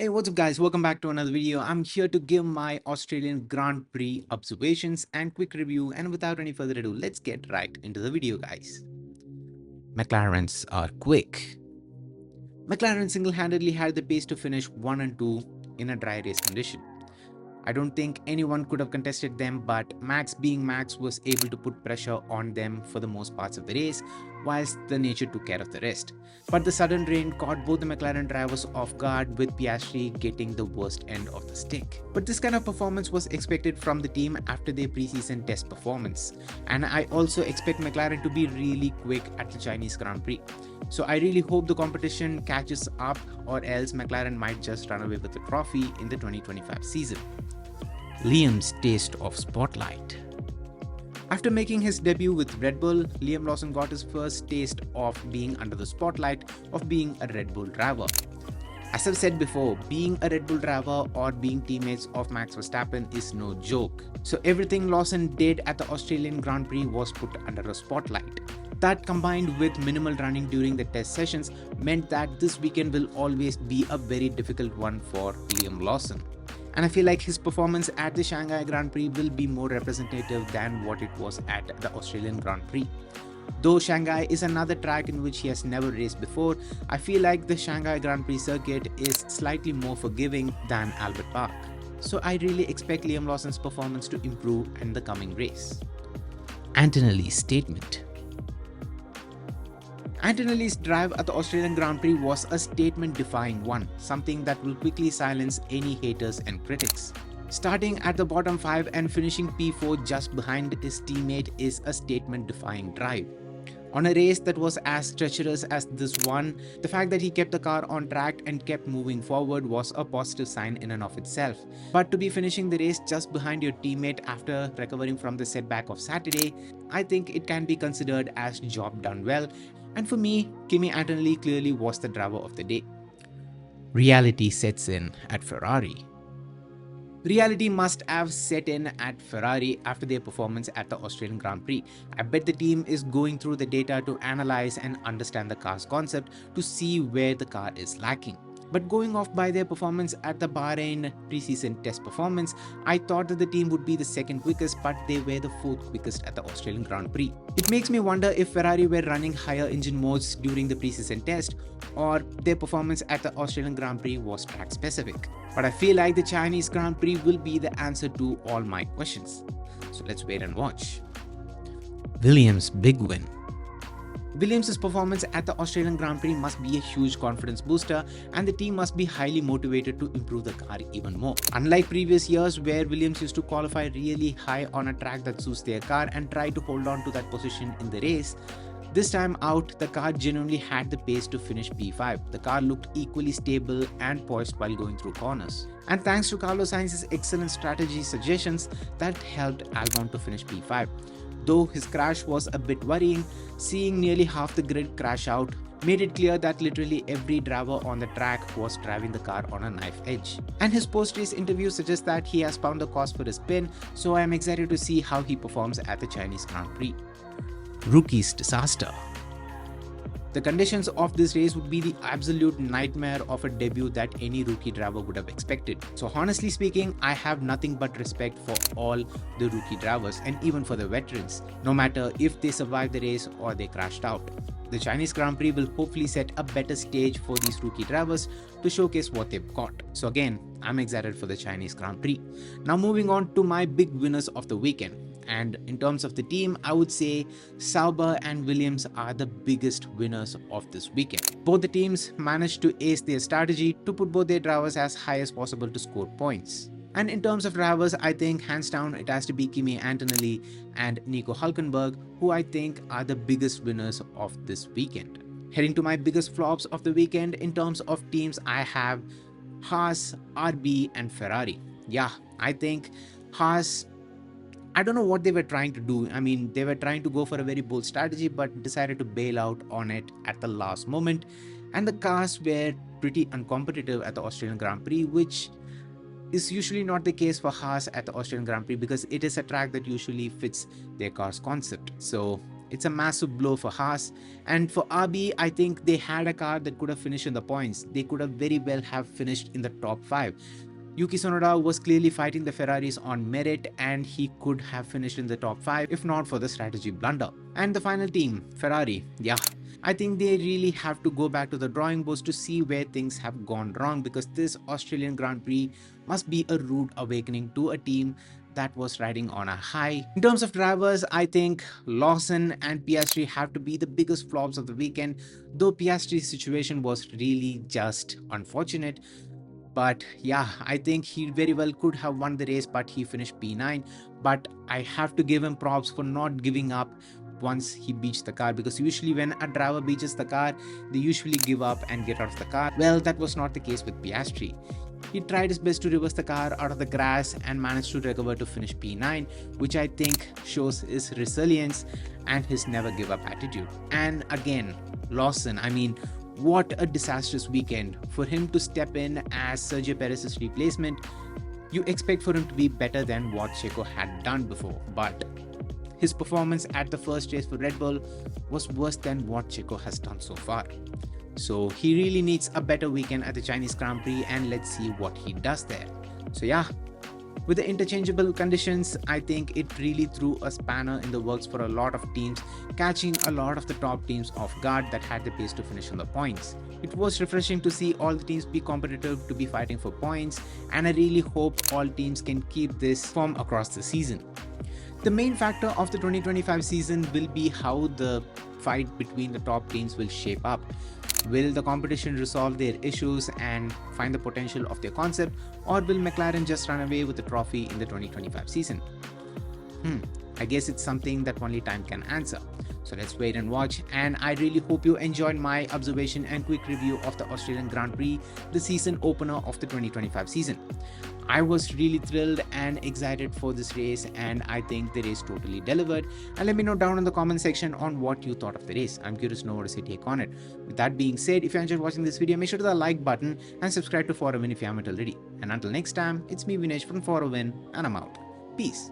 Hey, what's up guys? Welcome back to another video. I'm here to give my Australian Grand Prix observations and quick review, and without any further ado, let's get right into the video guys. McLaren's are quick. McLaren single-handedly had the pace to finish 1 and 2 in a dry race condition. I don't think anyone could have contested them, but Max being Max was able to put pressure on them for the most parts of the race, whilst the nature took care of the rest. But the sudden rain caught both the McLaren drivers off guard, with Piastri getting the worst end of the stick. But this kind of performance was expected from the team after their preseason test performance, and I also expect McLaren to be really quick at the Chinese Grand Prix. So I really hope the competition catches up, or else McLaren might just run away with the trophy in the 2025 season. Liam's taste of spotlight. After making his debut with Red Bull, Liam Lawson got his first taste of being under the spotlight of being a Red Bull driver. As I've said before, being a Red Bull driver or being teammates of Max Verstappen is no joke. So everything Lawson did at the Australian Grand Prix was put under a spotlight. That, combined with minimal running during the test sessions, meant that this weekend will always be a very difficult one for Liam Lawson. And I feel like his performance at the Shanghai Grand Prix will be more representative than what it was at the Australian Grand Prix. Though Shanghai is another track in which he has never raced before, I feel like the Shanghai Grand Prix circuit is slightly more forgiving than Albert Park. So I really expect Liam Lawson's performance to improve in the coming race. Antonelli's statement. Antonelli's drive at the Australian Grand Prix was a statement-defying one, something that will quickly silence any haters and critics. Starting at the bottom 5 and finishing P4 just behind his teammate is a statement-defying drive. On a race that was as treacherous as this one, the fact that he kept the car on track and kept moving forward was a positive sign in and of itself. But to be finishing the race just behind your teammate after recovering from the setback of Saturday, I think it can be considered as job done well. And for me, Kimi Antonelli clearly was the driver of the day. Reality sets in at Ferrari. Reality must have set in at Ferrari after their performance at the Australian Grand Prix. I bet the team is going through the data to analyze and understand the car's concept to see where the car is lacking. But going off by their performance at the Bahrain preseason test performance, I thought that the team would be the second quickest, but they were the fourth quickest at the Australian Grand Prix. It makes me wonder if Ferrari were running higher engine modes during the preseason test, or their performance at the Australian Grand Prix was track specific. But I feel like the Chinese Grand Prix will be the answer to all my questions. So let's wait and watch. Williams' big win. Williams' performance at the Australian Grand Prix must be a huge confidence booster, and the team must be highly motivated to improve the car even more. Unlike previous years where Williams used to qualify really high on a track that suits their car and try to hold on to that position in the race, this time out the car genuinely had the pace to finish P5. The car looked equally stable and poised while going through corners. And thanks to Carlos Sainz's excellent strategy suggestions, that helped Albon to finish P5. Though his crash was a bit worrying, seeing nearly half the grid crash out made it clear that literally every driver on the track was driving the car on a knife edge. And his post-race interview suggests that he has found the cause for his spin, so I am excited to see how he performs at the Chinese Grand Prix. Rookie's disaster. The conditions of this race would be the absolute nightmare of a debut that any rookie driver would have expected. So honestly speaking, I have nothing but respect for all the rookie drivers and even for the veterans, no matter if they survived the race or they crashed out. The Chinese Grand Prix will hopefully set a better stage for these rookie drivers to showcase what they've got. So again, I'm excited for the Chinese Grand Prix. Now moving on to my big winners of the weekend. And in terms of the team, I would say Sauber and Williams are the biggest winners of this weekend. Both the teams managed to ace their strategy to put both their drivers as high as possible to score points. And in terms of drivers, I think hands down it has to be Kimi Antonelli and Nico Hülkenberg, who I think are the biggest winners of this weekend. Heading to my biggest flops of the weekend, in terms of teams, I have Haas, RB and Ferrari. Yeah, I think Haas, I don't know what they were trying to do. I mean, they were trying to go for a very bold strategy but decided to bail out on it at the last moment. And the cars were pretty uncompetitive at the Australian Grand Prix, which is usually not the case for Haas at the Australian Grand Prix because it is a track that usually fits their car's concept. So It's a massive blow for Haas, and for RB, I think they had a car that could have finished in the points. They could have very well have finished in the top 5. Yuki Tsunoda was clearly fighting the Ferraris on merit, and he could have finished in the top 5 if not for the strategy blunder. And the final team, Ferrari, yeah, I think they really have to go back to the drawing boards to see where things have gone wrong, because this Australian Grand Prix must be a rude awakening to a team that was riding on a high. In terms of drivers, I think Lawson and Piastri have to be the biggest flops of the weekend, though Piastri's situation was really just unfortunate. But yeah, I think he very well could have won the race, but he finished P9. But I have to give him props for not giving up once he beats the car, because usually when a driver beaches the car, they usually give up and get out of the car. Well, that was not the case with Piastri. He tried his best to reverse the car out of the grass and managed to recover to finish P9, which I think shows his resilience and his never give up attitude. And again, Lawson, I mean, what a disastrous weekend. For him to step in as Sergio Perez's replacement, you expect for him to be better than what Checo had done before, but his performance at the first race for Red Bull was worse than what Checo has done so far. So he really needs a better weekend at the Chinese Grand Prix, and let's see what he does there. So yeah, with the interchangeable conditions, I think it really threw a spanner in the works for a lot of teams, catching a lot of the top teams off guard that had the pace to finish on the points. It was refreshing to see all the teams be competitive, to be fighting for points, and I really hope all teams can keep this form across the season. The main factor of the 2025 season will be how the fight between the top teams will shape up. Will the competition resolve their issues and find the potential of their concept, or will McLaren just run away with the trophy in the 2025 season? I guess it's something that only time can answer. So let's wait and watch, and I really hope you enjoyed my observation and quick review of the Australian Grand Prix, the season opener of the 2025 season. I was really thrilled and excited for this race, and I think the race totally delivered. And let me know down in the comment section on what you thought of the race. I'm curious to know what is your take on it. With that being said, if you enjoyed watching this video, make sure to hit the like button and subscribe to For a Win if you haven't already. And until next time, it's me Vinesh from For a Win, and I'm out. Peace.